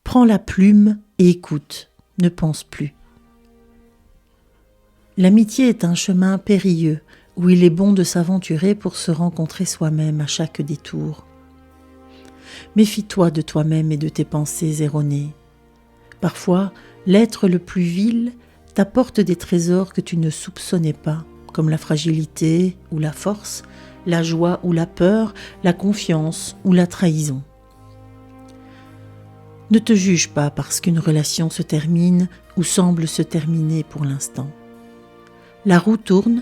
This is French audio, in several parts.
Prends la plume et écoute, ne pense plus. L'amitié est un chemin périlleux où il est bon de s'aventurer pour se rencontrer soi-même à chaque détour. Méfie-toi de toi-même et de tes pensées erronées. Parfois, l'être le plus vil t'apporte des trésors que tu ne soupçonnais pas, comme la fragilité ou la force, la joie ou la peur, la confiance ou la trahison. Ne te juge pas parce qu'une relation se termine ou semble se terminer pour l'instant. La roue tourne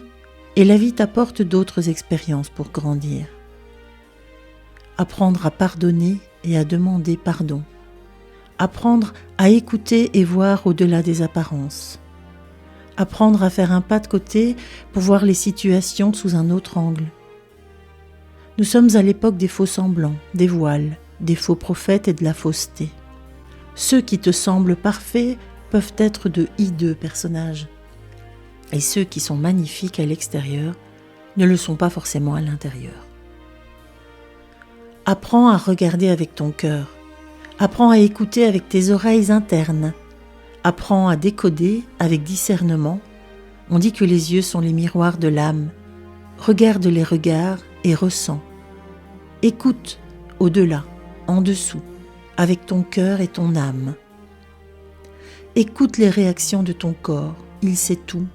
et la vie t'apporte d'autres expériences pour grandir. Apprendre à pardonner et à demander pardon. Apprendre à écouter et voir au-delà des apparences. Apprendre à faire un pas de côté pour voir les situations sous un autre angle. Nous sommes à l'époque des faux semblants, des voiles, des faux prophètes et de la fausseté. Ceux qui te semblent parfaits peuvent être de hideux personnages. Et ceux qui sont magnifiques à l'extérieur ne le sont pas forcément à l'intérieur. Apprends à regarder avec ton cœur. Apprends à écouter avec tes oreilles internes. Apprends à décoder avec discernement. On dit que les yeux sont les miroirs de l'âme. Regarde les regards et ressens. Écoute au-delà, en dessous, avec ton cœur et ton âme. Écoute les réactions de ton corps, il sait tout.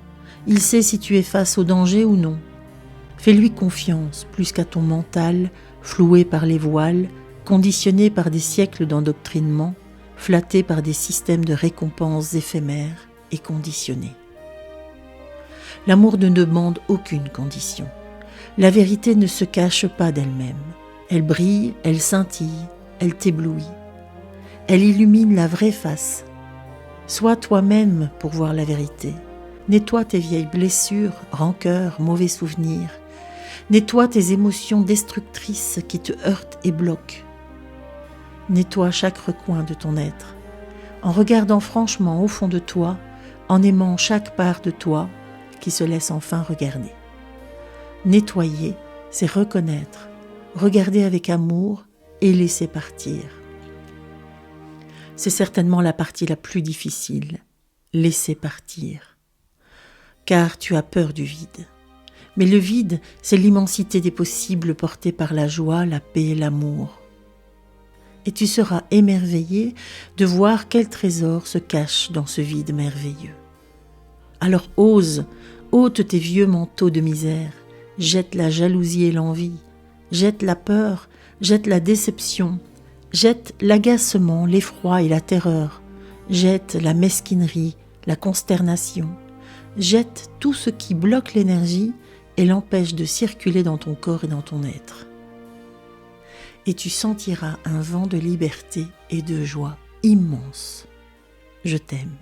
Il sait si tu es face au danger ou non. Fais-lui confiance plus qu'à ton mental, floué par les voiles, conditionné par des siècles d'endoctrinement, flatté par des systèmes de récompenses éphémères et conditionnés. L'amour ne demande aucune condition. La vérité ne se cache pas d'elle-même. Elle brille, elle scintille, elle t'éblouit. Elle illumine la vraie face. Sois toi-même pour voir la vérité. Nettoie tes vieilles blessures, rancœurs, mauvais souvenirs. Nettoie tes émotions destructrices qui te heurtent et bloquent. Nettoie chaque recoin de ton être, en regardant franchement au fond de toi, en aimant chaque part de toi qui se laisse enfin regarder. Nettoyer, c'est reconnaître, regarder avec amour et laisser partir. C'est certainement la partie la plus difficile, laisser partir. Car tu as peur du vide. Mais le vide, c'est l'immensité des possibles portés par la joie, la paix et l'amour. Et tu seras émerveillé de voir quel trésor se cache dans ce vide merveilleux. Alors ose, ôte tes vieux manteaux de misère, jette la jalousie et l'envie, jette la peur, jette la déception, jette l'agacement, l'effroi et la terreur, jette la mesquinerie, la consternation, jette tout ce qui bloque l'énergie et l'empêche de circuler dans ton corps et dans ton être. Et tu sentiras un vent de liberté et de joie immense. Je t'aime.